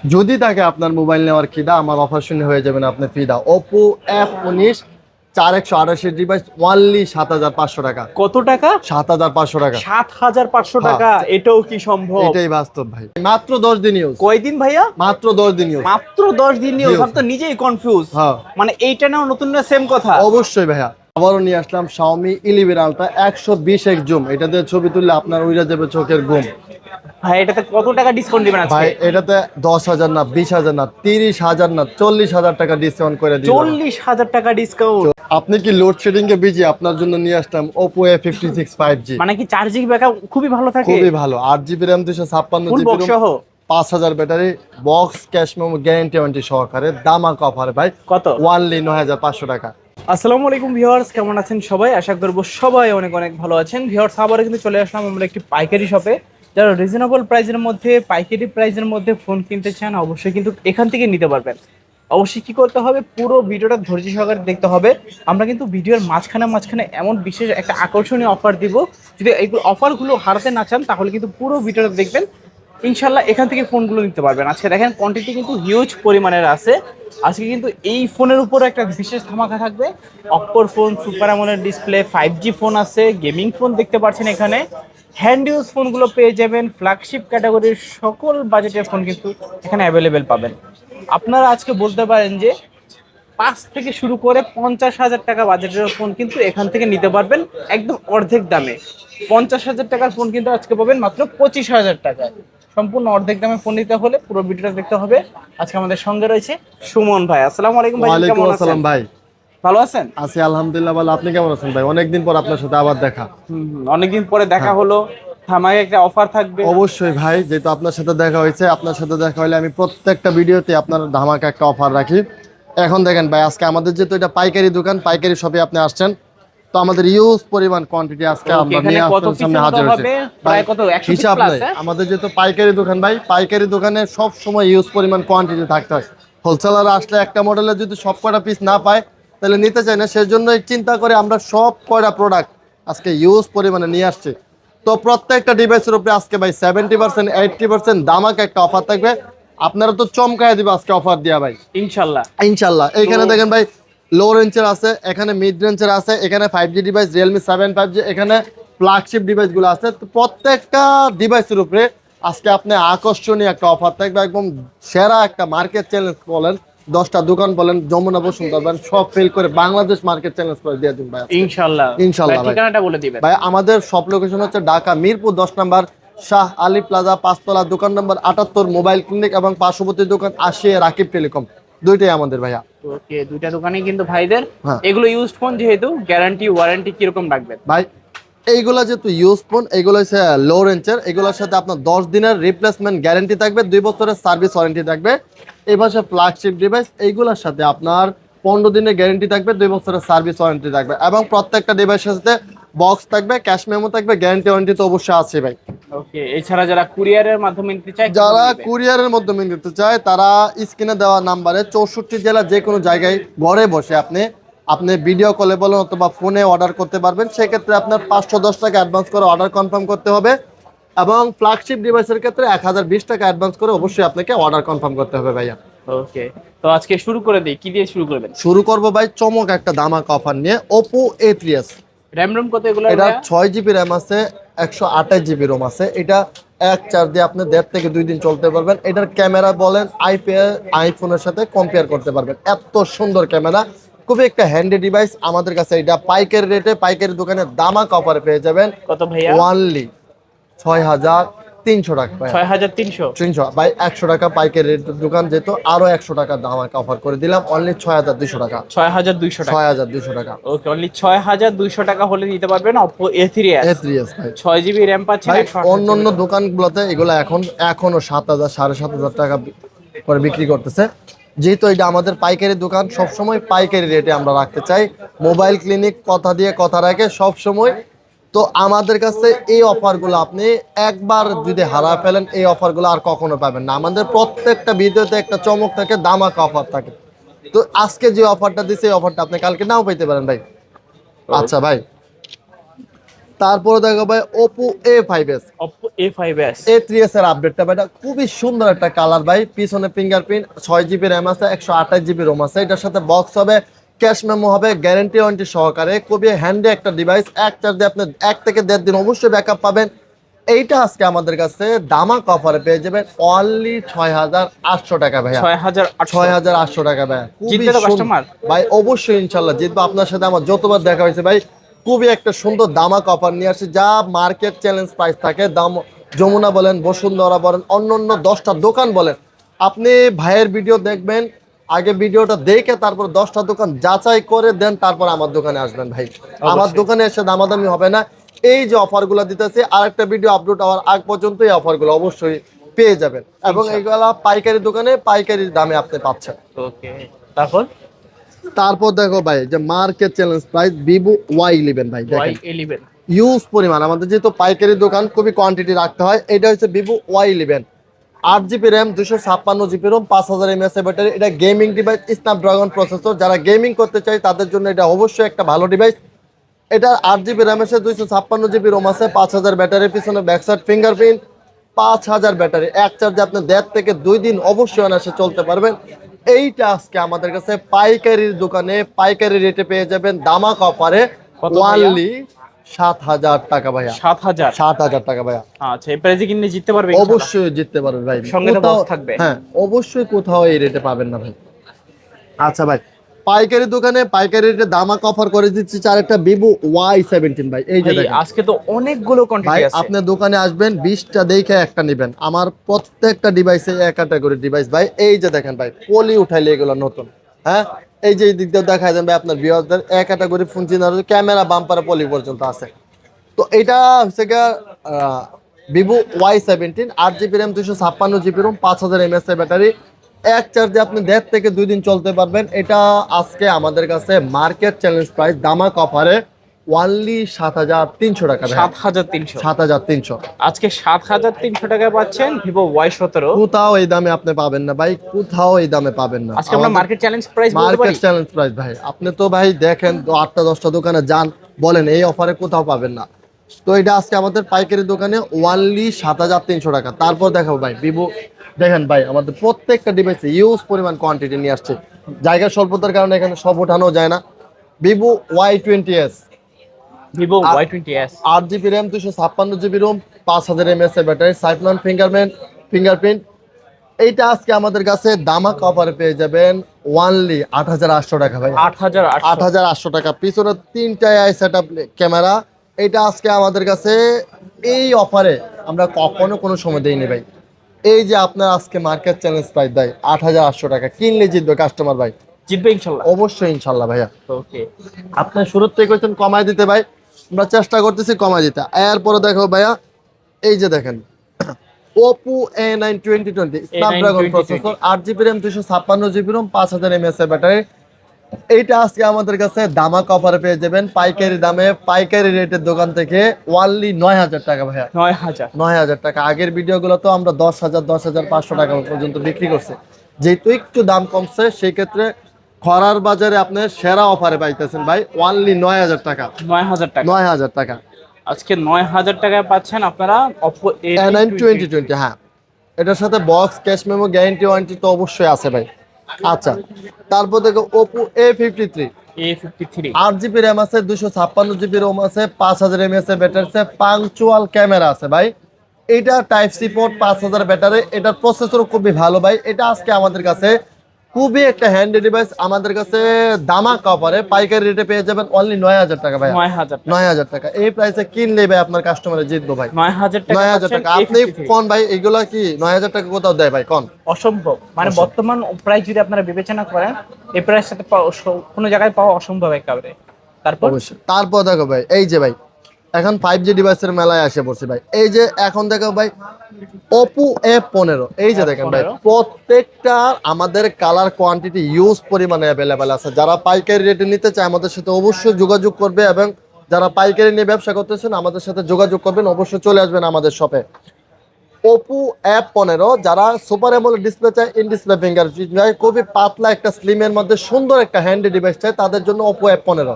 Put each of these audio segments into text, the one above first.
যদি থাকে আপনার মোবাইল নেওয়ার খিদা, আমার অফার শুনে হয়ে যাবেন আপনি ফিদা। ওপো F19 4128 ডিভাইস ওনলি 7500 টাকা। কত টাকা? 7500 টাকা। 7500 হ্যাঁ, টাকা এটাও কি সম্ভব? এটাই বাস্তব ভাই। মাত্র 10 দিন ইউজ। কয়দিন ভাইয়া? মাত্র 10 দিন ইউজ। মাত্র 10 দিন জি ইউজ। ভাই। আমি তো নিজেই কনফিউজ। হ্যাঁ, মানে এইটা নাও নতুন না সেম কথা? অবশ্যই ভাইয়া। আবারও নিয়ে আসলাম Xiaomi 11 Ultra 120x জুম। এটা দিয়ে ছবি তুললে আপনার উইরা যাবে চোখের ঘুম। ভাই এটাতে কত টাকা ডিসকাউন্ট দিবেন আজকে? ভাই এটাতে 10,000 না, 20,000 না, 30,000 না, 40,000 টাকা ডিসকাউন্ট করে দিব। 40,000 টাকা ডিসকাউন্ট? আপনি কি লোডশেডিং এ বিজি? আপনার জন্য নিয়ে আসলাম Oppo A56 5G। মানে কি চার্জিং ব্যাকআপ খুবই ভালো থাকে? খুবই ভালো। 8GB RAM, 256 ফুল জিবি বক্স রোম, সহ? 5000 battery, box cash memo, guarantee warranty সহকারে দামাক অফার ভাই। কত? ওনলি 9500 টাকা। আসসালামু আলাইকুম ভিউয়ার্স, কেমন আছেন সবাই? আশা করব সবাই অনেক অনেক ভালো আছেন। ভিউয়ার্স, আবারও কিন্তু চলে আসলাম আমরা একটি পাইকারি শপে। যারা রিজনেবল প্রাইসের মধ্যে, পাইকারি প্রাইসের মধ্যে ফোন কিনতে চান, অবশ্যই কিন্তু এখান থেকে নিতে পারবেন। অবশ্যই কি করতে হবে, পুরো ভিডিওটা ধৈর্য সহকারে দেখতে হবে। আমরা কিন্তু ভিডিওর মাঝখানে মাঝখানে এমন বিশেষ একটা আকর্ষণীয় অফার দিব। যদি এইগুলো অফারগুলো হারাতে না চান তাহলে কিন্তু পুরো ভিডিওটা দেখবেন। ইনশাল্লাহ এখান থেকে ফোনগুলো নিতে পারবেন। আজকে দেখেন কোয়ান্টিটি কিন্তু হিউজ পরিমাণের আছে। আজকে কিন্তু এই ফোনের উপর একটা বিশেষ ধামাকা থাকবে। অপ্পোর phone, super AMOLED display, 5G phone আছে, গেমিং ফোন দেখতে পাচ্ছেন এখানে। হ্যান্ড ইউজ ফোনগুলো পেয়ে যাবেন। ফ্ল্যাগশিপ ক্যাটাগরির সকল বাজেটের ফোন কিন্তু এখানে অ্যাভেলেবেল পাবেন। আপনারা আজকে বলতে পারেন যে 5 থেকে শুরু করে 50,000 টাকা বাজেটের ফোন কিন্তু এখান থেকে নিতে পারবেন একদম অর্ধেক দামে। 50,000 টাকার ফোন কিন্তু আজকে পাবেন মাত্র 25,000 টাকায়। সম্পূর্ণ অর্ধেক দামে ফোন নিতে হলে পুরো ভিডিওটা দেখতে হবে। আজকে আমাদের সঙ্গে রয়েছে সুমন ভাই। আসসালামু আলাইকুম ভাই, ওয়ালাইকুম কেমন আছেন? আসসালাম ভাই। ভালো আছেন? আছি আলহামদুলিল্লাহ ভালো। আপনি কেমন আছেন ভাই? অনেকদিন পর আপনার সাথে আবার দেখা। অনেকদিন পরে দেখা হ্যাঁ, হলো। ধামাকে একটা অফার থাকবে। অবশ্যই ভাই। যেহেতু আপনার সাথে দেখা হয়েছে, আপনার সাথে দেখা হলে আমি প্রত্যেকটা ভিডিওতে আপনার ধামাকা একটা অফার রাখি। এখন দেখেন ভাই, আজকে আমাদের যেহেতু এটা পাইকারি দোকান, পাইকারি শপে আপনি আসছেন, তো আমাদের ইউজ পরিমাণ কোয়ান্টিটি আজকে ওকে, আমরা এখানে নিয়ে কত আপনার সামনে পিসের মতো হাজির হয়েছে হবে? ভাই। প্রায় কত, 100 পিস হিসাব প্লাস? নাই, আমাদের যেহেতু পাইকারি দোকান ভাই, পাইকারি দোকানে সব সময় ইউজ পরিমাণ কোয়ান্টিটি থাকতে হয়। হোলসেলার আসলে একটা মডেলের যদি সব কয়টা পিস না পায় তাহলে নিতে চায় না। সেজন্যই চিন্তা করে আমরা সব কয়টা প্রোডাক্ট আজকে ইউজ পরিমাণে নিয়ে আসছি। তো প্রত্যেকটা ডিভাইসের উপরে আজকে ভাই 70% 80% দামাক একটা অফার থাকবে। আপনারা তো চমকায় দিবে আজকে অফার দিয়া ভাই ইনশাল্লাহ। ইনশাল্লাহ। এইখানে দেখেন ভাই, লো রেঞ্জের আছে, এখানে মিড রেঞ্জের আছে, এখানে 5G ডিভাইস Realme 7 5G, এখানে ফ্ল্যাগশিপ ডিভাইসগুলো আছে। তো প্রত্যেকটা ডিভাইসের উপরে আজকে আপনি আকর্ষণীয় একটা অফার থাকবে। একদম সেরা একটা মার্কেট চ্যালেঞ্জ বলেন, 10টা দোকান বলেন, যমুনা বসুন্ধরা বলেন, সব ফেল করে বাংলাদেশ মার্কেট চ্যালেঞ্জ করে দিয়ে দিন ভাই আজকে। ইনশাল্লাহ। ইনশাল্লাহ ভাই। ঠিকানাটা বলে দিবেন ভাই আমাদের সব লোকেশন হচ্ছে ঢাকা মিরপুর 10 নম্বর শাহ আলী প্লাজা 5 তলা, দোকান নম্বর 78, মোবাইল ক্লিনিক এবং পার্শ্ববর্তী দোকান 80 রাকিব টেলিকম, দুইটাই আমাদের ভাইয়া। ওকে, দুইটা দোকানে কিন্তু ভাইদের। হ্যাঁ এগুলো ইউজড ফোন যেহেতু গ্যারান্টি ওয়ারেন্টি কিরকম রাখবেন? ভাই, এইগুলা যেহেতু ইউজ ফোন, এইগুলো হচ্ছে লো রেঞ্জের, এগুলোর সাথে আপনার 10 দিনের রিপ্লেসমেন্ট গ্যারান্টি থাকবে, 2 বছরের সার্ভিস ওয়ারেন্টি থাকবে। এই পাশে ফ্ল্যাগশিপ ডিভাইস, এইগুলোর সাথে আপনার 15 দিনের গ্যারান্টি থাকবে, 2 বছরের সার্ভিস ওয়ারেন্টি থাকবে এবং প্রত্যেকটা ডিভাইসের সাথে বক্স থাকবে, ক্যাশ মেমো থাকবে, গ্যারান্টি ওয়ারেন্টি তো অবশ্যই আছে ভাই। ওকে, এছাড়া যারা কুরিয়ারের মাধ্যমে নিতে চায় যারা কুরিয়ারের মাধ্যমে নিতে চায় তারা স্ক্রিনে দেওয়া নাম্বারে 64 জেলা যে কোনো জায়গায় ঘরে বসে আপনি আপনি ভিডিও কলে বলেন অথবা ফোনে অর্ডার করতে পারবেন। সেক্ষেত্রে আপনার 510 টাকা অ্যাডভান্স করে অর্ডার কনফার্ম করতে হবে এবং ফ্ল্যাগশিপ ডিভাইসের ক্ষেত্রে 1020 টাকা অ্যাডভান্স করে অবশ্যই আপনাকে অর্ডার কনফার্ম করতে হবে ভাইয়া। ওকে, তো আজকে শুরু করে দিই, কি দিয়ে শুরু করবেন? শুরু করবো ভাই চমক একটা ধামাকা অফার নিয়ে, Oppo A3s। র্যাম রোম কত এগুলো? এটা 6GB র্যাম আছে, 128GB রোম আছে। এটা এক চার্জ দিয়ে আপনি 1.5 থেকে 2 দিন চলতে পারবেন। এটার ক্যামেরা বলেন আইফোনের সাথে কম্পেয়ার করতে পারবেন, এত সুন্দর ক্যামেরা। খুবই একটা হ্যান্ডি ডিভাইস। আমাদের কাছে এটা পাইকারি রেটে, পাইকারি দোকানে দামাক অফারে পেয়ে যাবেন কত ভাইয়া? ওনলি 6,300 টাকা ভাই। 6,300? 300 ভাই, 100 টাকা পাইকারি রেটের দোকান যেহেতু আরো 100 টাকা দামাক অফার করে দিলাম, অনলি 6,200 টাকা। 6,200 টাকা? 6,200 টাকা। ওকে, অনলি 6,200 টাকা হলে নিতে পারবেন Oppo A3s। A3s ভাই। 6GB র্যাম পাচ্ছেন, ভাই 128 অন্যান্য দোকানগুলোতে এগুলো এখনো 7,000 7,500 টাকা করে বিক্রি করতেছে। যেহেতু এটা আমাদের পাইকারি দোকান, সবসময় পাইকারি রেটে আমরা রাখতে চাই। মোবাইল ক্লিনিক কথা দিয়ে কথা রাখে সব সময়। তো আমাদের কাছে এই অফারগুলো আপনি একবার যদি হারা ফেলেন, এই অফারগুলো আর কখনো পাবেন না। আমাদের প্রত্যেকটা ভিডিওতে একটা চমক থাকে, দামাকা অফার থাকে। তো আজকে যে অফারটা দিচ্ছে, এই অফারটা আপনি কালকে নাও পেতে পারেন ভাই। আচ্ছা ভাই, তারপরে দেখো ভাই Oppo A5s, Oppo A5s, A3s এর আপডেটটা ভাই, এটা খুবই সুন্দর একটা কালার ভাই, পিছনে ফিঙ্গারপ্রিন্ট, 6 GB র্যাম আছে, 128 GB রোম আছে, এটার সাথে বক্স হবে, ক্যাশ মেমো হবে, গ্যারান্টি ওয়ারেন্টি সহকারে, খুবই হ্যান্ডি একটা ডিভাইস। এক চার্জে আপনি 1 থেকে 1.5 দিন অবশ্যই ব্যাকআপ পাবেন। এইটা আজকে আমাদের কাছে দামাক অফারে পেয়ে যাবেন অনলি 6,800 টাকা ভাইয়া, 6800। 6,800 টাকা ভাইয়া। খুবই জিতবে তো কাস্টমার? ভাই অবশ্যই ইনশাল্লাহ জিতবো। আপনার সাথে আমার যতবার দেখা হয়েছে ভাই, খুবই একটা সুন্দর দামাক অফার নিয়ে আসছে, যা মার্কেট চ্যালেঞ্জ প্রাইস থাকে। দাম যমুনা বলেন, বসুন্ধরা বলেন, অন্য 10টা দোকান বলেন, আপনি ভাইয়ের ভিডিও দেখবেন, আগে ভিডিওটা দেখে তারপর 10টা দোকান যাচাই করে দেন, তারপর আমার দোকানে আসবেন ভাই। আমার দোকানে এসে দামাদামি হবে না। এই যে অফারগুলো দিতেছে, আরেকটা ভিডিও আপলোড হওয়ার আগ পর্যন্ত এই অফারগুলো অবশ্যই পেয়ে যাবেন, এবং এইগুলা পাইকারি দোকানে পাইকারি দামে আপনি পাচ্ছেন। ওকে, তারপর তারপর দেখো ভাই, যে market challenge price Vivo Y11 ভাই, দেখেন Y11, ইউজ পরিমাণ, আমাদের যেহেতু পাইকারি দোকান খুবই কোয়ান্টিটি রাখতে হয়। এটা হচ্ছে Vivo Y11, 8 GB RAM, 256 GB ROM, 5000 mAh battery. এটা গেমিং ডিভাইস, স্ন্যাপড্রাগন প্রসেসর, যারা গেমিং করতে চায় তাদের জন্য এটা অবশ্যই একটা ভালো ডিভাইস। এটা 8 GB র্যাম আছে, 256 GB রোম আছে, 5000 ব্যাটারি, পিছনে ব্যাকসাইড ফিঙ্গারপ্রিন্ট, 5000 ব্যাটারি। এক চার্জে আপনি 1.5 থেকে 2 দিন অবশ্যই অনায়াসে চলতে পারবেন। এইটা আজকে আমাদের কাছে পাইকারির দোকানে পাইকারি রেটে পেয়ে যাবেন দামাক অফারে কত ভাইয়া? ওয়ানলি 7,000 টাকা ভাইয়া, 7000। 7,000 টাকা ভাইয়া। আচ্ছা, এই প্রাইসে কিনলে জিততে পারবে ইনশাআল্লাহ? অবশ্যই জিততে পারবেন ভাই, সঙ্গে তো কোথাও- box থাকবে। হ্যাঁ অবশ্যই, কোথাও এই রেটে পাবেন না ভাই। আচ্ছা ভাই, পাইকারি দোকানে পাইকারি রেটে দামাক অফার করে দিচ্ছি আরেকটা Vivo Y17 ভাই। এই যে ভাই, দেখেন আজকে তো অনেকগুলো ভাই, কোয়ান্টিটি আছে। আপনি দোকানে আসবেন, 20টা দেখে একটা নেবেন। আমার প্রত্যেকটা ডিভাইসে এক ক্যাটাগরি ডিভাইস ভাই। এই যে দেখেন ভাই, পলি উঠাইলে এগুলো নতুন, হ্যাঁ এই যে এই দিক দিয়ে দেখায় দেন ভাই আপনার ভিউয়ারদের, এক ক্যাটাগরি ফোন চিনার ক্যামেরা বাম্পারে পলি পর্যন্ত আছে। তো এটা হচ্ছে গিয়ে Vivo Y17, 8 GB RAM, 256 GB ROM, 5000 mAh battery. এক চার্জে আপনি 1.5 থেকে 2 দিন চলতে পারবেন। এটা আজকে আমাদের কাছে মার্কেট চ্যালেঞ্জ প্রাইস দামাক অফারে ওয়ানলি 7,300 টাকা ভাই, 7300। 7,300। আজকে 7300 টাকায় পাচ্ছেন Vivo Y17। কোথাও এই দামে আপনি পাবেন না ভাই, কোথাও এই দামে পাবেন না। আজকে আমরা মার্কেট চ্যালেঞ্জ প্রাইস বলতে মার্কেট পারি। চ্যালেঞ্জ প্রাইস ভাই, আপনি তো ভাই দেখেন 8টা 10টা দোকানে যান, বলেন এই অফারে কোথাও পাবেন না। তো এটা আজকে আমাদের পাইকারি দোকানে ওয়ানলি 7,300 টাকা। তারপর দেখাবো ভাই Vivo, দেখেন ভাই আমাদের প্রত্যেকটা ডিভাইসে ইউজ পরিমাণ কোয়ান্টিটি নিয়ে আসছে, জায়গা স্বল্পতার কারণে এখানে সব ওঠানো যায় না। Vivo Y20s, Vivo Y20s, 8 GB RAM, 256 GB ROM, 5000 mAh battery, cyclone fingerprint. এইটা আজকে আমাদের কাছে দামাক অফারে পেয়ে যাবেন ওয়ানলি 8,800 টাকা ভাই, 8800। 8,800 টাকা। পিছনে 3টা আই সেটআপ ক্যামেরা। এটা আজকে আমাদের কাছে এই অফারে আমরা কখনো কোনো সময় দেইনি ভাই। এই যে আপনার আজকে মার্কেট চ্যালেঞ্জ প্রাইস ভাই 8,800 টাকা, কিনলে জিতবে কাস্টমার ভাই, জিতবে ইনশাআল্লাহ। অবশ্যই ইনশাল্লাহ ভাইয়া। ওকে, আপনার শুরুর থেকে কইতেন কমায় দিতে ভাই, আমরা চেষ্টা করতেছি কমায় দিতে। এরপরে দেখো ভাইয়া, এই যে দেখেন Oppo A9 2020 Snapdragon processor, 8 GB RAM, 256 GB ROM, 5000 mAh battery. এইটা আজকে আমাদের কাছে দামাক অফারে পেয়ে যাবেন পাইকারি দামে, পাইকারি রেটের দোকান থেকে ওয়ানলি 9,000 টাকা ভাইয়া, 9000। 9,000 টাকা। আগের ভিডিওগুলো তো আমরা 10,000 10,500 টাকা পর্যন্ত বিক্রি করছি, যেহেতু একটু দাম কমছে সেই ক্ষেত্রে খরার বাজারে আপনি সেরা অফারে পাইতেছেন ভাই, ওয়ানলি 9,000 টাকা, 9000 টাকা। 9,000 টাকা। আজকে 9000 টাকায় পাচ্ছেন আপনারা Oppo A9 A9 2020, হ্যাঁ এটার সাথে box, cash memo, guarantee warranty তো অবশ্যই আছে ভাই। আচ্ছা, তারপর দেখো Oppo A53, A53, 8 GB RAM আছে, 256 GB রোম আছে, 5000 mAh ব্যাটারি আছে, পাংচুয়াল ক্যামেরা আছে ভাই। এটা টাইপ সি পোর্ট, 5000 ব্যাটারি। এটার প্রসেসর খুবই ভালো ভাই। এটা আজকে আমাদের কাছে খুবই একটা হ্যান্ডি ডিভাইস, আমাদের কাছে দামাক অফারে পাইকারি রেটে পেয়ে যাবেন অনলি 9,000 টাকা ভাই, 9000 টাকা। 9,000 টাকা। এই প্রাইসে কিনলে ভাই আপনার কাস্টমারে জিতবো ভাই, 9000 টাকা 9,000 পাচ্ছেন টাকা। আপনি A53। কোন ভাই এগুলা কি 9,000 টাকা কোথাও দেয় ভাই কোন? অসম্ভব, মানে বর্তমান প্রাইস যদি আপনারা বিবেচনা করেন এই প্রাইস সাথে কোনো জায়গায় পাওয়া অসম্ভব একেবারে। তারপর অবশ্যই। তারপর দেখো ভাই, এই যে ভাই এখন 5G ডিভাইসের মেলায় এসে পড়ছি ভাই। এই যে এখন দেখো ভাই Oppo F15, এই যে দেখেন ভাই, F15 প্রত্যেকটা আমাদের কালার কোয়ান্টিটি ইউজ পরিমাণে অ্যাভেলেবেল আছে। যারা পাইকারি রেটে নিতে চায় আমাদের সাথে অবশ্যই যোগাযোগ করবে, এবং যারা পাইকারি নিয়ে ব্যবসা করতেছেন আমাদের সাথে যোগাযোগ করবেন, অবশ্যই চলে আসবেন আমাদের শপে। Oppo F15 যারা সুপার অ্যামোলেড ডিসপ্লে চায়, ইন ডিসপ্লে ফিঙ্গারপ্রিন্ট চায়, খুবই পাতলা একটা স্লিমের মধ্যে সুন্দর একটা হ্যান্ডি ডিভাইস চায়, তাদের জন্য Oppo F15।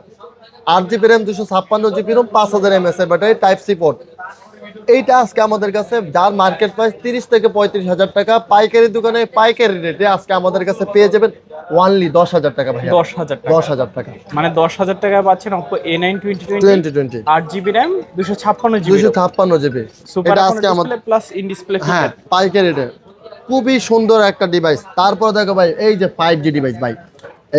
8GB RAM 256GB ROM 5000 mAh এর ব্যাটারি টাইপ সি পোর্ট। এইটা আজকে আমাদের কাছে যার মার্কেট প্রাইস 30 থেকে 35,000 টাকা, পাইকারি দোকানে পাইকারি রেটে আজকে আমাদের কাছে পেয়ে যাবেন অনলি 10,000 টাকা ভাই। 10,000 টাকা। 10,000 টাকা মানে 10,000 টাকায় পাচ্ছেন Oppo A9 2020 8GB RAM 256GB 256GB। Super এটা আজকে আজকে আমাদের প্লাস ইন ডিসপ্লে হ্যাঁ পাইকারি রেটে খুবই সুন্দর একটা ডিভাইস। তারপর দেখো ভাই এই যে 5G ডিভাইস ভাই,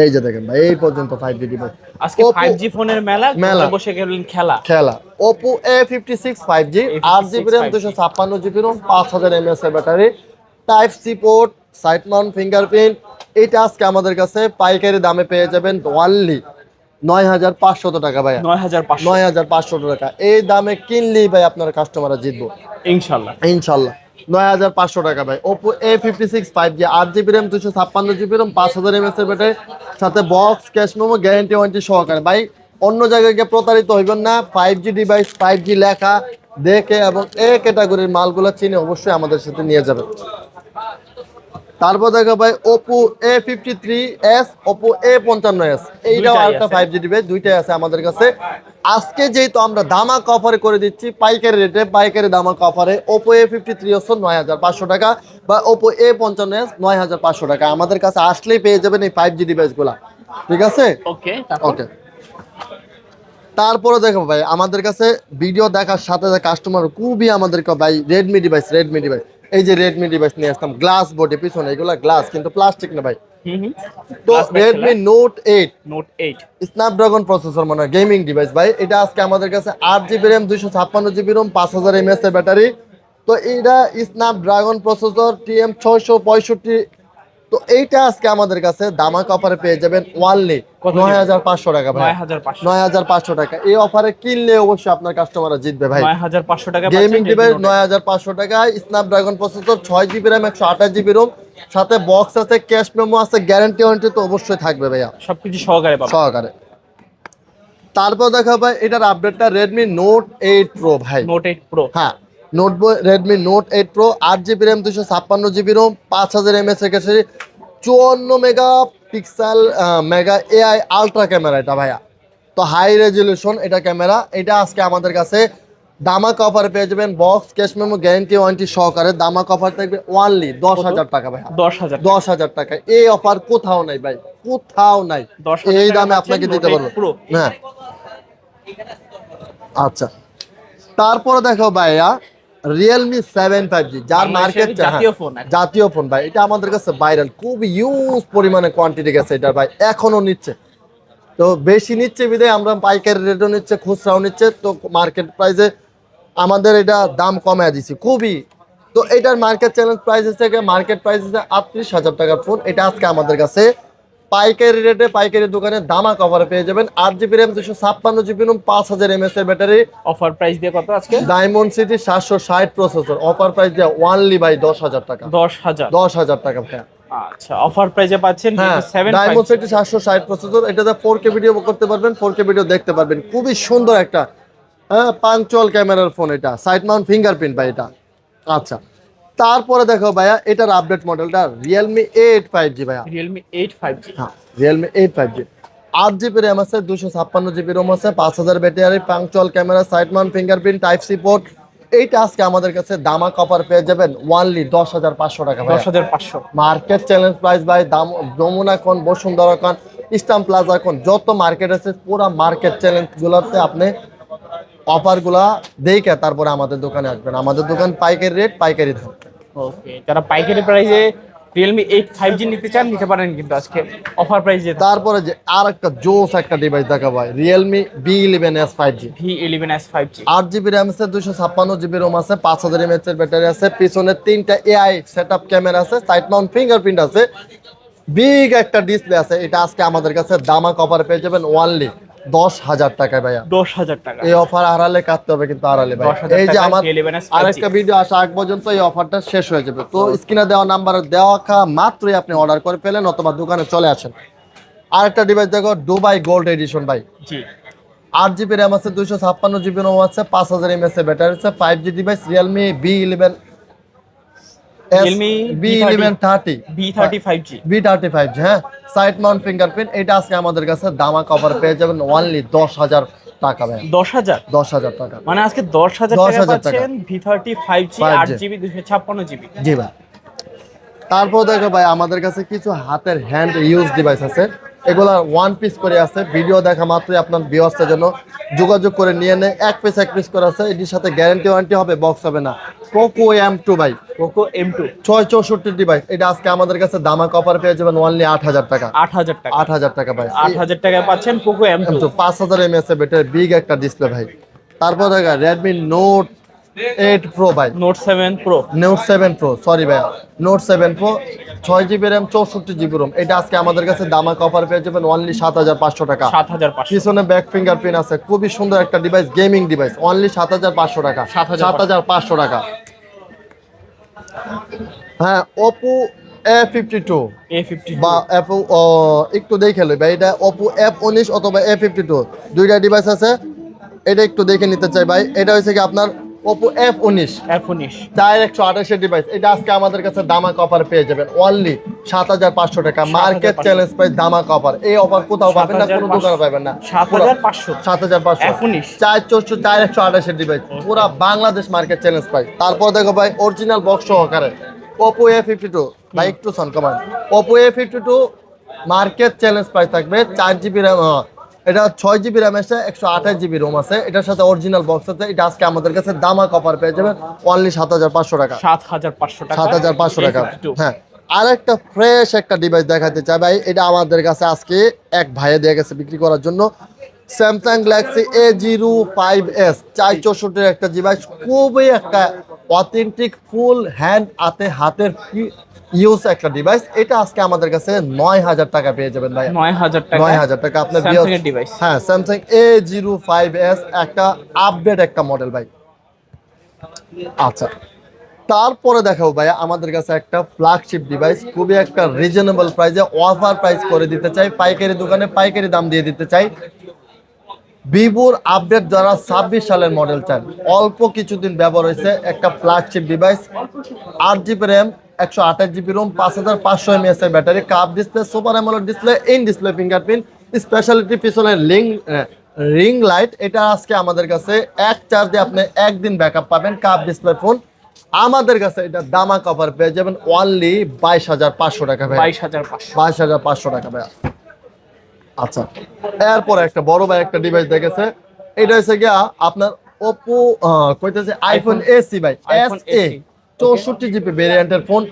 এই যে দেখেন ভাই এই পর্যন্ত 5G ডিভাইস। আজকে 5G ফোনের মেলা, ঘরে বসে গেলেন খেলা। Oppo A56 5G 8GB RAM 256GB ROM 5000 mAh এর battery type C port side mount fingerprint. এটা আজকে আমাদের কাছে পাইকারি দামে পেয়ে যাবেন অনলি 9,500 টাকা ভাই। 9,500 টাকা এই দামে কিনলেই ভাই আপনার কাস্টমাররা জিতবো ইনশাআল্লাহ। 9,500 টাকা ভাই। Oppo A56 5G 8GB RAM 256GB ROM 5000 mAh এর ব্যাটারি সাথে box cash memo guarantee warranty সহকারে। ভাই অন্য জায়গায় গিয়ে প্রতারিত হইবেন না। 5G ডিভাইস 5G লেখা দেখে এবং এ ক্যাটাগরির মালগুলো চিনে অবশ্যই আমাদের সাথে নিয়ে যাবেন। তারপর দেখো ভাই Oppo A53s Oppo A55s এইটাও একটা 5G ডিভাইস, দুইটাই আছে আমাদের কাছে। আজকে যেহেতু আমরা দামাক অফারে করে দিচ্ছি পাইকারি রেটে, পাইকারি দামাক অফারে Oppo A53s 9,500 টাকা বা Oppo A55s 9,500 টাকা। আমাদের কাছে আসলেই পেয়ে যাবেন এই 5G ডিভাইসগুলো, ঠিক আছে? ওকে। তারপরে দেখো ভাই আমাদের কাছে ভিডিও দেখার সাথে সাথে কাস্টমার খুবই আমাদেরকে ভাই রেডমি ডিভাইস এই যে রেডমি ডিভাইস নিয়ে আসতাম গ্লাস বডি পিছনে, এগুলা গ্লাস কিন্তু প্লাস্টিক না ভাই। তো রেডমি নোট 8 স্ন্যাপড্রাগন প্রসেসর মানে গেমিং ডিভাইস ভাই। এটা আজকে আমাদের কাছে 8GB RAM 256GB ROM 5000 mAh এর ব্যাটারি। তো এটা স্ন্যাপড্রাগন প্রসেসর TM665। তো এইটা আজকে আমাদের কাছে দামাক অফারে পেয়ে যাবেন অনলি 9,500 টাকা ভাই। 9,500 টাকা এই অফারে কিনলে অবশ্যই আপনার কাস্টমাররা জিতবে ভাই। 9,500 টাকা গেমিং ডিভাইস 9,500 টাকায় Snapdragon processor 6GB RAM 128GB ROM সাথে বক্স আছে ক্যাশ মেমো আছে গ্যারান্টি ওয়ারেন্টি তো অবশ্যই থাকবে ভাইয়া, সবকিছু সহকারে। তারপর দেখা ভাই এটার আপডেটটা Redmi Note 8 Pro ভাই। Note 8 Pro হ্যাঁ Redmi Note 8 Pro 8GB RAM 256GB ROM 5000 mAh এর কাছে 54 megapixel mega AI ultra camera এটা ভাইয়া। তো হাই রেজলিউশন এটা ক্যামেরা। এটা আজকে আমাদের কাছে দামাক অফার পেয়ে যাবেন box cash memo guarantee warranty সহকারে। দামাক অফার থাকবে অনলি 10,000 টাকা ভাইয়া। 10,000 টাকা এই অফার কোথাও নাই ভাই, কোথাও নাই। এই দামে আপনাকে দিতে পারবো। হ্যাঁ আচ্ছা তারপরে দেখো ভাইয়া Realme 7 5G যার মার্কেট জাতীয় ফোন ভাই। এটা আমাদের কাছে ভাইরাল, খুব ইউজ পরিমাণে কোয়ান্টিটি গেছে এটার ভাই, এখনো নিচ্ছে। তো বেশি নিচ্ছে বিধায় আমরা পাইকারি রেটও নিচ্ছে খুচরাও নিচ্ছে। তো মার্কেট প্রাইসে আমাদের এটা দাম কমায় দিছি খুবই। তো এটার মার্কেট চ্যালেঞ্জ প্রাইস থেকে মার্কেট প্রাইস হচ্ছে 38,000 টাকার ফোন। এটা আজকে আমাদের কাছে পাইকারি রেটে পাইকারি দোকানে দামাক অফারে পেয়ে যাবেন 8GB RAM 256GB ROM 5000 mAh এর ব্যাটারি। অফার প্রাইস দিয়ে কত আজকে? Diamond city 760 processor offer price দিয়ে অনলি বাই 10,000 টাকা। 10,000 টাকা ভাই। আচ্ছা অফার প্রাইসে পাচ্ছেন ডায়মন্ড সিটি 760 প্রসেসর। এটাতে 4K ভিডিও করতে পারবেন, 4K ভিডিও দেখতে পারবেন। খুবই সুন্দর একটা পাঞ্চুয়াল ক্যামেরার ফোন এটা, সাইড মাউন্ট ফিঙ্গারপ্রিন্ট ভাই এটা। আচ্ছা তারপরে দেখো ভাইয়া এটার আপডেট মডেলটা Realme 8 5G ভাইয়া। Realme 8 5G হ্যাঁ Realme 8 5G 8GB RAM আছে 256GB ROM আছে 5000 ব্যাটারি পাঞ্চুয়াল camera side mount fingerprint type C port. এইটা আজকে আমাদের কাছে দামাক অফার পেয়ে যাবেন অনলি 10,500 টাকা ভাই। 10,500 মার্কেট চ্যালেঞ্জ প্রাইস ভাই। দাম যমুনা কোন বসুন্ধরা কোন ইস্টার্ন প্লাজা কোন যত মার্কেট আছে পুরো মার্কেট চ্যালেঞ্জ গুলোতে আপনি অফারগুলা দেখে তারপরে আমাদের দোকানে আসবেন। আমাদের দোকান পাইকারি রেট পাইকারি দাম। ওকে যারা পাইকারি প্রাইসে Realme 8 5G নিতে চান নিতে পারেন কিন্তু আজকে অফার প্রাইসে। তারপরে যে আরেকটা জোস একটা ডিভাইস দেখাবো ভাই Realme V11s 5G 8GB RAM আছে 256GB ROM আছে 5000 mAh এর ব্যাটারি আছে পিছনে 3টা AI সেটআপ ক্যামেরা আছে সাইড মাউন্ট ফিঙ্গারপ্রিন্ট আছে বিগ একটা ডিসপ্লে আছে। এটা আজকে আমাদের কাছে দামাক অফার পেয়ে যাবেন অনলি 10,000 টাকায় ভাইয়া। 10,000 টাকা এই অফার হারালে কাটতে হবে কিন্তু হারালে ভাই। এই যে আমার আরেকটা ভিডিও আসা আগ পর্যন্ত এই অফারটা শেষ হয়ে যাবে। তো স্ক্রিনে দেওয়া নাম্বারে দেওয়া মাত্রই আপনি অর্ডার করে ফেলেন অথবা দোকানে চলে আসেন। আরেকটা ডিভাইস দেখো দুবাই গোল্ড এডিশন ভাই। জি 8GB RAM আছে 256GB ROM আছে 5000 mAh এর ব্যাটারি আছে 5G device Realme B11 B11 30 B30 5G B30 5G হ্যাঁ সাইড মাউন্ট ফিঙ্গারপ্রিন্ট, এটা আজকে আমাদের কাছে দামাক অফার পেয়ে যাবেন অনলি 10,000 টাকা ভাই। 10,000 10,000 টাকা, মানে আজকে 10,000 টাকা 10,000 টাকা পাচ্ছেন V30 5G 5G 8GB 256GB। জি ভাই। তারপর দেখো ভাই আমাদের কাছে কিছু হাতের হ্যান্ড ইউজ ডিভাইস আছে, এগুলা ওয়ান পিস করে আছে, ভিডিও দেখা মাত্রই আপনার ভিউয়ার্সের জন্য যোগাযোগ করে নিয়ে নেয়, এক পিস করে আছে, এটির সাথে গ্যারান্টি ওয়ারেন্টি হবে, বক্স হবে না। পোকো M2 ভাই, পোকো M2 664 ডিভাইস, এটা আজকে আমাদের কাছে দামাক অফার পেয়ে যাবেন অনলি 8,000 টাকা। 8,000 টাকা, 8,000 টাকা ভাই, 8,000 টাকায় পাচ্ছেন Poco M2। 5000 mAh battery, big একটা ডিসপ্লে ভাই। তারপর দেখা Redmi Note 8 Pro ভাই, Note 7 Pro, Note 7 Pro, sorry ভাই, Note 7 Pro 6GB RAM 64GB ROM, এটা আজকে আমাদের কাছে দামাক অফার পেয়ে যাবেন অনলি 7,500 টাকা। 7,500। পিছনে ব্যাক ফিঙ্গারপ্রিন্ট আছে, খুবই সুন্দর একটা ডিভাইস, গেমিং ডিভাইস, অনলি 7,500 টাকা। 7,500 টাকা। হ্যাঁ, Oppo A52 বা Oppo একটু দেখে লই ভাই, এটা Oppo F19 অথবা A52, দুইটা ডিভাইস আছে, এটা একটু দেখে নিতে চাই ভাই। এটা হচ্ছে কি আপনার Oppo F19 128 ডিভাইস, এটা আজকে আমাদের কাছে দামাক অফার পেয়ে যাবেন অনলি 7,500 টাকা। মার্কেট চ্যালেঞ্জ প্রাইস দামাক অফার, এই অফার কোথাও পাবেন না, কোনো দোকানে পাবেন না। 7,500 7,500 F19 128 ডিভাইস, পুরো বাংলাদেশ মার্কেট চ্যালেঞ্জ প্রাইস। তারপর দেখো ভাই অরিজিনাল বক্স সহকারে Oppo A52 ভাই, একটু সন কমান, Oppo A52 market challenge price থাকবে 4GB RAM, এটা 6GB RAM আছে, 128GB ROM আছে, এটার সাথে অরিজিনাল বক্স আছে, এটা আজকে আমাদের কাছে দামাক অফার পেয়ে যাবেন অনলি 7,500 টাকা। 7,500 টাকা, 7,500 টাকা। A52। হ্যাঁ, আর একটা ফ্রেশ একটা ডিভাইস দেখাতে চাই ভাই, এটা আমাদের কাছে আজকে এক ভাইয়ে দিয়ে গেছে বিক্রি করার জন্য, স্যামসাং গ্যালাক্সি A05s 464 একটা ডিভাইস, খুবই একটা অথেন্টিক ফুল হ্যান্ড হাতের ইউজ একটা ডিভাইস, এটা আজকে আমাদের কাছে 9,000 টাকা পেয়ে যাবেন ভাই। 9,000 টাকা, 9,000 টাকা আপনার স্যামসাং এর ডিভাইস। হ্যাঁ, স্যামসাং A05s একটা আপডেট একটা মডেল ভাই। আচ্ছা, তারপরে দেখাবো ভাইয়া আমাদের কাছে একটা ফ্ল্যাগশিপ ডিভাইস, খুবই একটা রিজনেবল প্রাইসে অফার প্রাইস করে দিতে চাই, পাইকারি দোকানে পাইকারি দাম দিয়ে দিতে চাই। ভিভোর আপডেট যারা 26 সালের মডেল চান, অল্প কিছুদিন ব্যবহার হয়েছে, একটা flagship device, 8GB RAM 128GB ROM 5,500 mAh এর battery, cup display, super AMOLED display, in display fingerprint, speciality পিছনে রিং লাইট, এটা আজকে আমাদের কাছে এক চার্জে আপনি একদিন ব্যাকআপ পাবেন, কাপ ডিসপ্লে ফোন, আমাদের কাছে এটা দামাক অফার পেয়ে যাবেন অনলি 22,500 টাকা ভাই। 22,500 টাকা ভাই। আচ্ছা, এরপর একটা বড় ভাই একটা ডিভাইস দেখেছে, এটা হচ্ছে গিয়া আপনার Oppo কইতেছে আইফোন এসি ভাই, SA 64GB ভেরিয়েন্টের ফোন,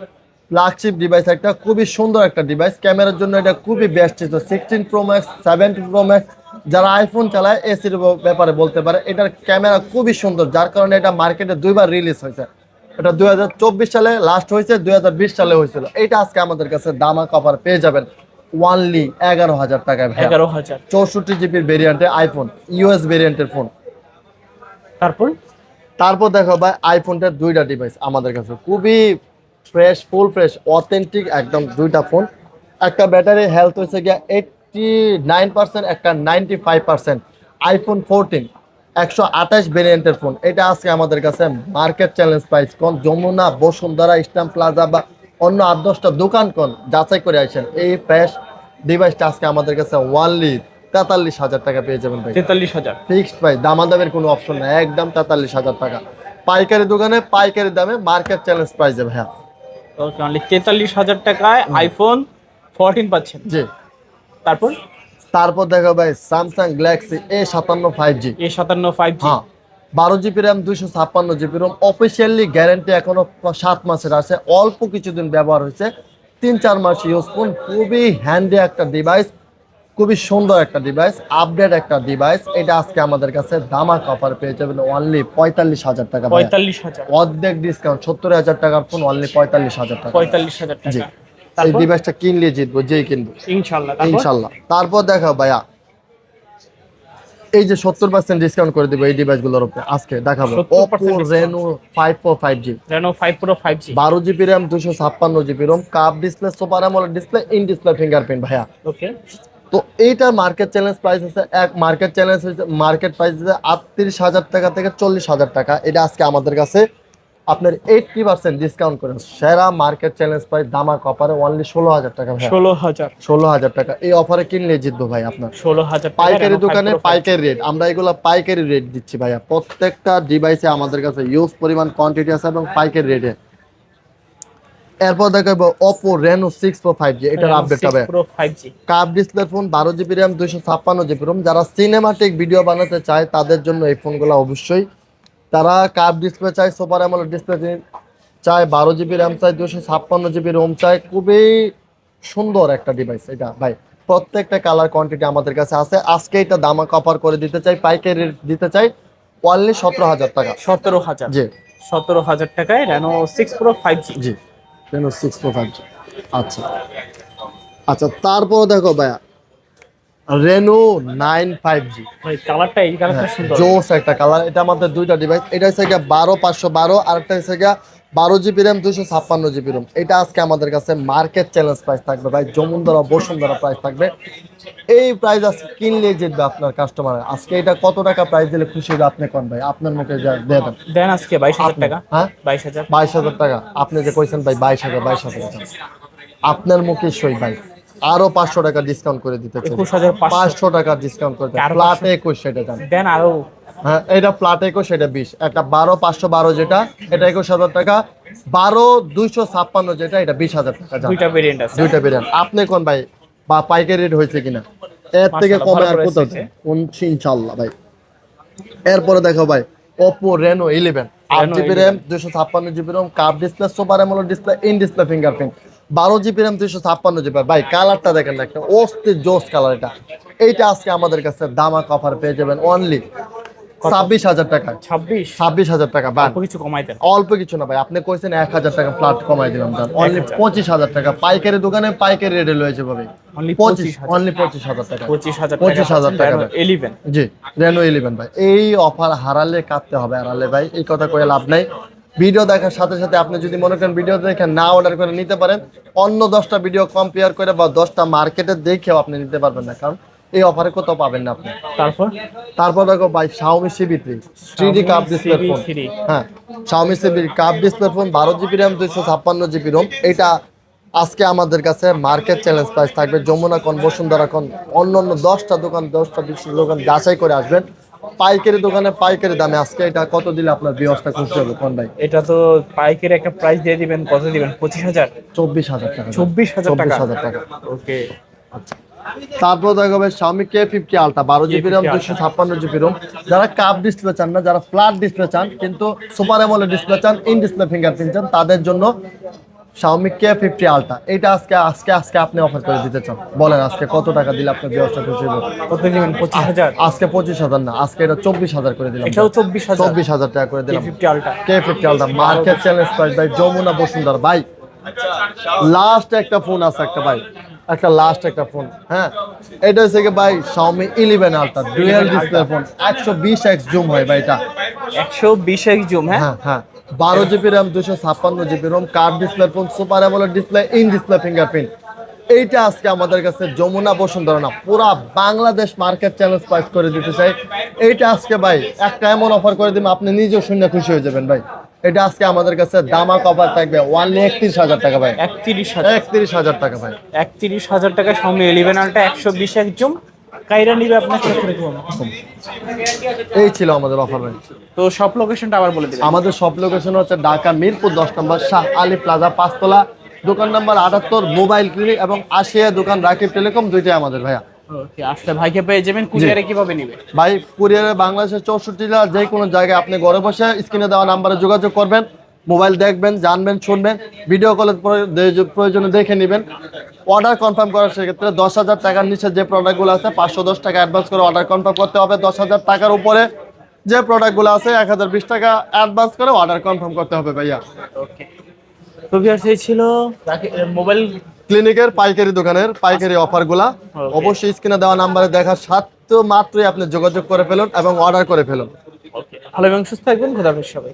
ফ্ল্যাগশিপ ডিভাইস একটা, খুবই সুন্দর একটা ডিভাইস, ক্যামেরার জন্য এটা খুবই বেস্ট ছিল, 16 Pro Max 17 Pro Max, যারা আইফোন চালায় এসির ব্যাপারে বলতে পারে, এটার ক্যামেরা খুবই সুন্দর, যার কারণে এটা মার্কেটে দুইবার রিলিজ হয়েছে, এটা 2024 সালে লাস্ট হয়েছে, 2020 সালে হয়েছিল, এটা আজকে আমাদের কাছে দামাক অফার পেয়ে যাবেন ওয়ানলি 11,000 টাকায় ভাই। 11,000 64GB ভেরিয়েন্টের আইফোন, ইউএস ভেরিয়েন্টের ফোন। তারপর দেখো ভাই আইফোনটার দুইটা ডিভাইস আমাদের কাছে খুবই ফ্রেশ, ফুল ফ্রেশ অথেন্টিক একদম দুইটা ফোন, একটা ব্যাটারি হেলথ হয়েছে গিয়া 89%, একটা 95%, আইফোন 14 128 ভেরিয়েন্টের ফোন, এটা আজকে আমাদের কাছে মার্কেট চ্যালেঞ্জ প্রাইস, কোন যমুনা, বসুন্ধরা, ইস্টার্ন প্লাজা বা অন্য 8-10টা দোকান কোন যাচাই করে আসেন, এই ফ্রেশ ডিভাইসটা আজকে আমাদের কাছে ওয়ানলি 43,000 টাকা পেয়ে যাবেন ভাই। 43,000 ফিক্সড ভাই, দামাদামের কোনো অপশন নাই, একদম 43,000 টাকা পাইকারি দোকানে পাইকারি দামে মার্কেট চ্যালেঞ্জ প্রাইসে ভাইয়া। ওকে, অনলি 43,000 টাকায় আইফোন 14 পাচ্ছেন। জি, তারপর দেখো ভাই Samsung Galaxy A57 5G, A57 5G, হ্যাঁ 12GB RAM 256GB ROM, officially guarantee এখনো 7 মাসের আছে, অল্প কিছুদিন ব্যবহার হয়েছে, 3-4 মাস ইউজফুল, খুবই হ্যান্ডি একটা ডিভাইস, খুবই সুন্দর একটা ডিভাইস, আপডেট একটা ডিভাইস, এটা আজকে আমাদের কাছে দামাক অফার পেয়ে যাবেন অনলি 45,000 টাকা। 45,000 অর্ধেক ডিসকাউন্ট, 70,000 টাকার ফোন অনলি 45,000 টাকা। 45,000 জি, টাকা। এই ডিভাইসটা কিনলে জিতবো, যেই কিনবো ইনশাআল্লাহ। ইনশাআল্লাহ। তারপর দেখো ভাইয়া এই যে 70% ডিসকাউন্ট করে দিব এই ডিভাইসগুলোর উপরে, আজকে দেখাবো Oppo Reno 5 Pro 5G, Reno 5 Pro 5G, 12GB RAM 256GB ROM, cup display, super AMOLED display, in display fingerprint ভাইয়া। ওকে, তো এইটার মার্কেট চ্যালেঞ্জ প্রাইস আছে মার্কেট প্রাইস আছে 38,000 টাকা থেকে 40,000 টাকা, এটা আজকে আমাদের কাছে আপনার 80% ডিসকাউন্ট করে সেরা মার্কেট চ্যালেঞ্জ প্রাইস দামা কপারে অনলি 16,000 টাকা ভাই। 16,000 16,000 টাকা এই অফারে কিনলে জিতবো ভাই আপনার। 16,000 টাকা পাইকারি দোকানে পাইকারি রেট, আমরা এগুলো পাইকারি রেট দিচ্ছি ভাইয়া। প্রত্যেকটা ডিভাইসে আমাদের কাছে ইউজ পরিমাণ কোয়ান্টিটি আছে এবং পাইকারি রেটে। এরপর দেখাবো Oppo Reno 6 Pro 5G, এটার আপডেট হবে। Pro 5G curve display phone, 12GB RAM, 256GB ROM। যারা সিনেমাটিক ভিডিও বানাতে চায় তাদের জন্য এই ফোনগুলো অবশ্যই। তারা কার্ভ ডিসপ্লে চায়, সুপার অ্যামোলেড ডিসপ্লে চায়, 12GB RAM চায়, 256GB ROM চায়। খুবই সুন্দর একটা ডিভাইস এটা ভাই। প্রত্যেকটা কালার কোয়ান্টিটি আমাদের কাছে আছে। আজকে এটা দামা কভার করে দিতে চাই, পাইকারি রেট দিতে চাই অনলি 17,000 টাকা। 17,000 জি 17,000 টাকায় Reno 6 Pro 5G। জি Reno 6 Pro 5G। আচ্ছা আচ্ছা, তারপর দেখো ভাইয়া Reno 9 5G। ভাই কালারটা এই কালারটা সুন্দর, জোস একটা কালার। এটা আমাদের দুইটা ডিভাইস, এটা হচ্ছে গিয়া 12/512 আর একটা হচ্ছে গিয়া 12GB RAM, 256GB ROM। এটা আজকে আমাদের কাছে মার্কেট চ্যালেঞ্জ প্রাইস থাকবে ভাই, যমুনধারা বসুন্ধরা প্রাইস থাকবে। এই প্রাইস আজকে কিনলে জিতবে আপনার কাস্টমার। আজকে এটা কত টাকা প্রাইস দিলে খুশি হবে আপনি কোন ভাই? আপনার মুখে যা দিয়ে দেন। দেন আজকে 22,000 টাকা। হ্যাঁ 22,000 22,000 টাকা। আপনি যে কইছেন ভাই 22,000 আপনার মুখে সই ভাই। আরো 500 টাকা ডিসকাউন্ট করে দিতে চাই। 21,500 500 টাকা ডিসকাউন্ট করে আরো প্লাটে 21 সেটা দাম। দেন আরো। হ্যাঁ এটা প্লাট 21, এটা 20। একটা 12/512 যেটা এটা 21,000 টাকা। 12/256 যেটা এটা 20,000 টাকা। দুইটা ভেরিয়েন্ট আছে, দুইটা ভেরিয়েন্ট। আপনি কোন ভাই বা পাইকারি রেট হয়েছে কিনা? এর থেকে মাশাআল্লাহ, কমে ভালো আর price কোথাও হয়েছে। ইনশাআল্লাহ ভাই। এরপরে দেখো ভাই Oppo Reno 11, 8GB RAM, 256GB ROM, curve display, super AMOLED display, in display fingerprint, 12GB RAM, 256GB। ভাই কালারটা দেখেন না, একটা অস্থির জোস কালার এটা। এইটা আজকে আমাদের কাছে দামা অফার পেয়ে যাবেন অনলি 26,000 টাকা। 26,000 টাকা বান। অল্প কিছু কমাই দেন। অল্প কিছু না ভাই, আপনি কইছেন 1,000 টাকা ফ্ল্যাট কমাই দিলাম দাম। অনলি 25,000 টাকা পাইকারি দোকানে পাইকারি রেটে লয়েছে ভাই। অনলি 25,000 টাকা। 25,000 টাকা 11। জি Reno 11 ভাই। এই অফার হারালে কাটতে হবে, হারালে ভাই এই কথা কয়ে লাভ নাই। ভিডিও দেখার সাথে সাথে আপনি যদি মনে করেন ভিডিও দেখে না অর্ডার করে নিতে পারেন, অন্য 10টা ভিডিও কম্পেয়ার করে বা 10টা মার্কেটে দেখেও আপনি নিতে পারবেন না, কারণ এই অফারে কোথাও পাবেন না আপনি। তারপর দেখো ভাই Xiaomi CB3 3D curve display phone. হ্যাঁ Xiaomi CB3 curve display phone, 12GB RAM, 256GB ROM। এটা আজকে আমাদের কাছে মার্কেট চ্যালেঞ্জ প্রাইস থাকবে। যমুনা কোন, বসুন্ধরা কোন, অন্য 10টা দোকান 10টা 20টা দোকান যাচাই করে আসবেন পাইকারি দোকানে পাইকারি দামে। আজকে এটা কত দিলে আপনার ব্যবস্থা খুশি হবে কোন ভাই? এটা তো পাইকারি একটা প্রাইস দিয়ে দিবেন, কত দিবেন? 25,000 24,000 টাকা। 24,000 টাকা। ওকে আচ্ছা, তারপর দেখা যাবে Xiaomi K50 Ultra, 12GB RAM, 256GB ROM। যারা কার্ভ ডিসপ্লে চান না, যারা ফ্ল্যাট ডিসপ্লে চান কিন্তু সুপার অ্যামোলেড ডিসপ্লে চান, ইন ডিসপ্লে ফিঙ্গারপ্রিন্ট চান, তাদের জন্য Xiaomi K50 Ultra। এটা আজকে আপনি অফার করে দিতে চান, বলেন আজকে কত টাকা দিলে আপনার ব্যবস্থা খুশি হবে? কত দিবেন? 25,000। আজকে 25,000 না, আজকে এটা 24,000 করে দিলাম। এটাও 24,000। 24,000 টাকা করে দিলাম। K50 Ultra। K50 Ultra market challenge price ভাই, যমুনা বসুন্ধরা ভাই। লাস্ট একটা ফোন আছে একটা ভাই, লাস্ট একটা ফোন। হ্যাঁ এটা হচ্ছে কি ভাই Xiaomi 11 Ultra dual display phone, 120x zoom হয় ভাই এটা। 120x zoom. হ্যাঁ হ্যাঁ 12GB RAM, 256GB ROM, curve display phone, super AMOLED display, in display fingerprint. এইটা আজকে আমাদের কাছে যমুনা বসুন্ধরা না, পুরা বাংলাদেশ মার্কেট চ্যালেঞ্জ প্রাইস করে দিতে চাই। এইটা আজকে ভাই একটা এমন অফার করে দিবেন আপনি নিজেও শুনে খুশি হয়ে যাবেন ভাই। এটা আজকে আমাদের কাছে দামা অফার থাকবে অনলি 31,000 টাকা ভাই। 31,000 টাকা ভাই। 31,000 টাকা Xiaomi 11 Ultra 120x জুম। কাইরা নিবে আপনার সাথে করে দেব। এই ছিল আমাদের অফার ভাই। তো সব লোকেশনটা আবার বলে দিবেন। আমাদের সব লোকেশন হচ্ছে ঢাকা মিরপুর 10 নম্বর শাহ আলী প্লাজা 5 তলা, দোকান নাম্বার 78, মোবাইল ক্লিনিক এবং আশিয়া দোকান রাকিব টেলিকম, দুইটাই আমাদের ভাইয়া। ওকে, আসলে ভাইকে পেয়ে যাবেন। কুরিয়ারে কিভাবে নেবে? ভাই কুরিয়ারে বাংলাদেশের 64 জেলা যে কোনো জায়গায় আপনি ঘরে বসে স্ক্রিনে দেওয়া নাম্বারে যোগাযোগ করবেন, মোবাইল দেখবেন, জানবেন, শুনবেন, ভিডিও কলের প্রয়োজনে দেখে নেবেন। অর্ডার কনফার্ম করার সেক্ষেত্রে 10,000 টাকার নিচে যে প্রোডাক্টগুলো আছে 510 টাকা অ্যাডভান্স করে অর্ডার কনফার্ম করতে হবে। 10,000 টাকার উপরে যে প্রোডাক্টগুলো আছে 1,020 টাকা অ্যাডভান্স করে অর্ডার কনফার্ম করতে হবে ভাইয়া। ওকে, তো ভিউয়ার্স এই ছিল মোবাইল ক্লিনিকের পাইকারি দোকানের পাইকারি অফারগুলা। অবশ্যই স্ক্রিনে দেওয়া নাম্বারে দেখার সাথে মাত্রই আপনি যোগাযোগ করে ফেলুন এবং অর্ডার করে ফেলুন। ওকে, ভালো এবং সুস্থ থাকবেন। খোদা হাফেজ সবাই।